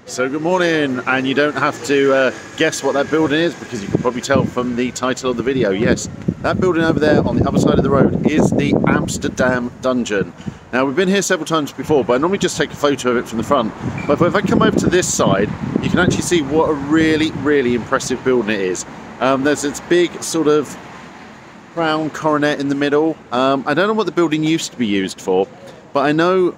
So good morning, and you don't have to guess what that building is because you can probably tell from the title of the video. Yes, that building over there on the other side of the road is the Amsterdam Dungeon. Now, we've been here several times before, but I normally just take a photo of it from the front. But if I come over to this side, you can actually see what a really impressive building it is. There's this big sort of crown coronet in the middle. I don't know what the building used to be used for, but I know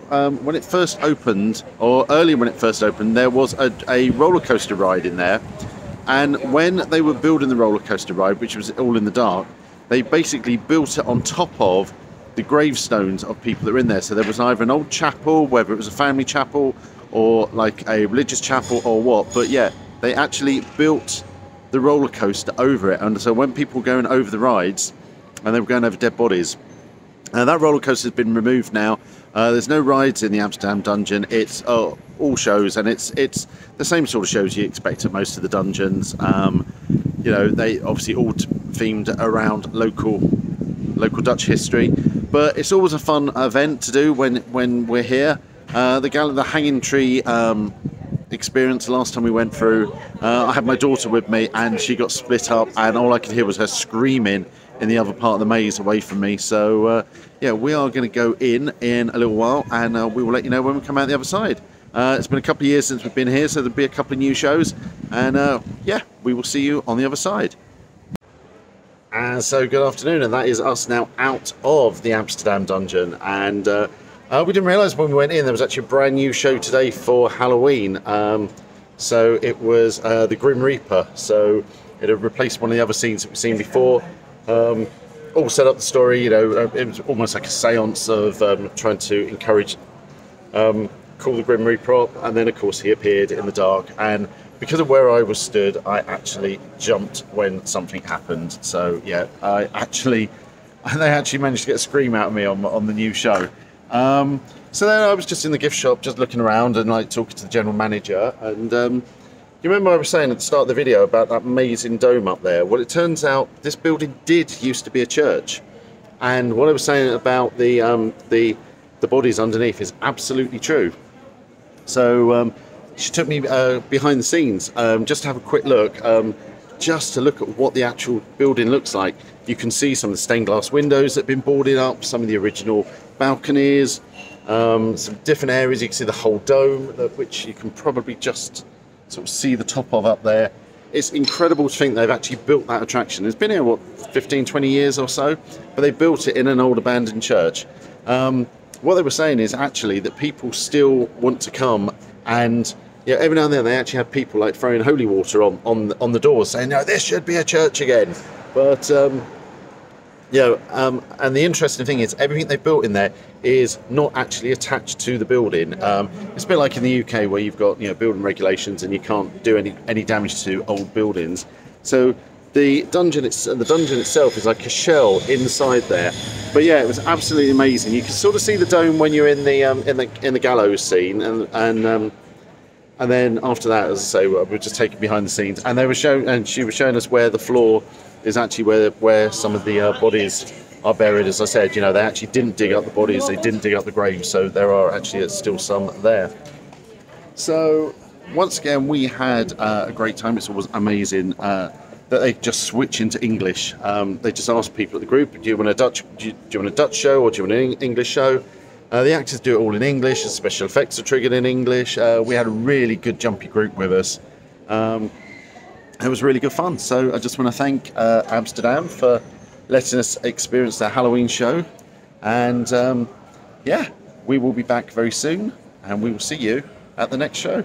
when it first opened, or earlier when it first opened, there was a roller coaster ride in there. And when they were building the roller coaster ride, which was all in the dark, they basically built it on top of the gravestones of people that were in there. So there was either an old chapel, whether it was a family chapel or like a religious chapel or what. But yeah, they actually built the roller coaster over it. And so when people were going over the rides, and they were going over dead bodies, that roller coaster has been removed now. There's no rides in the Amsterdam Dungeon. It's all shows, and it's the same sort of shows you expect at most of the dungeons. You know, they obviously all themed around local Dutch history, but it's always a fun event to do when we're here. The hanging tree experience last time we went through, I had my daughter with me, and she got split up, and all I could hear was her screaming in the other part of the maze away from me. So yeah, we are going to go in a little while, and we will let you know when we come out the other side. It's been a couple of years since we've been here, so there'll be a couple of new shows, and yeah, we will see you on the other side. And so good afternoon, and that is us now out of the Amsterdam Dungeon. And we didn't realise when we went in there was actually a brand new show today for Halloween. So it was the Grim Reaper. So it had replaced one of the other scenes that we've seen before. All set up the story, you know, it was almost like a seance of trying to encourage call the Grim Reaper up, and then of course he appeared in the dark, and because of where I was stood, I actually jumped when something happened. So yeah, they actually managed to get a scream out of me on the new show. So then I was just in the gift shop, just looking around and like talking to the general manager, and you remember I was saying at the start of the video about that amazing dome up there? Well, it turns out this building did used to be a church, and what I was saying about the bodies underneath is absolutely true. So she took me behind the scenes just to have a quick look, just to look at what the actual building looks like. You can see some of the stained glass windows that have been boarded up, some of the original balconies, some different areas. You can see the whole dome, which you can probably just sort of see the top of up there. It's incredible to think they've actually built that attraction. It's been here, what, 15, 20 years or so, but they built it in an old abandoned church. What they were saying is actually that people still want to come, and yeah, every now and then they actually have people like throwing holy water on the doors saying, no, this should be a church again. But you know, and the interesting thing is everything they've built in there is not actually attached to the building. It's a bit like in the UK where you've got, you know, building regulations and you can't do any damage to old buildings. So the dungeon itself is like a shell inside there. But yeah, it was absolutely amazing. You can sort of see the dome when you're in the gallows scene, and then after that, as I say, we were just taken behind the scenes, and she was showing us where the floor is actually where some of the bodies are buried. As I said, you know, they actually didn't dig up the bodies, they didn't dig up the graves, so there are actually still some there. So once again, we had a great time. It's always amazing that they just switch into English. They just ask people at the group, do you want a Dutch show or do you want an English show? The actors do it all in English. The special effects are triggered in English. We had a really good jumpy group with us. It was really good fun. So I just want to thank Amsterdam for letting us experience their Halloween show. And yeah, we will be back very soon, and we will see you at the next show.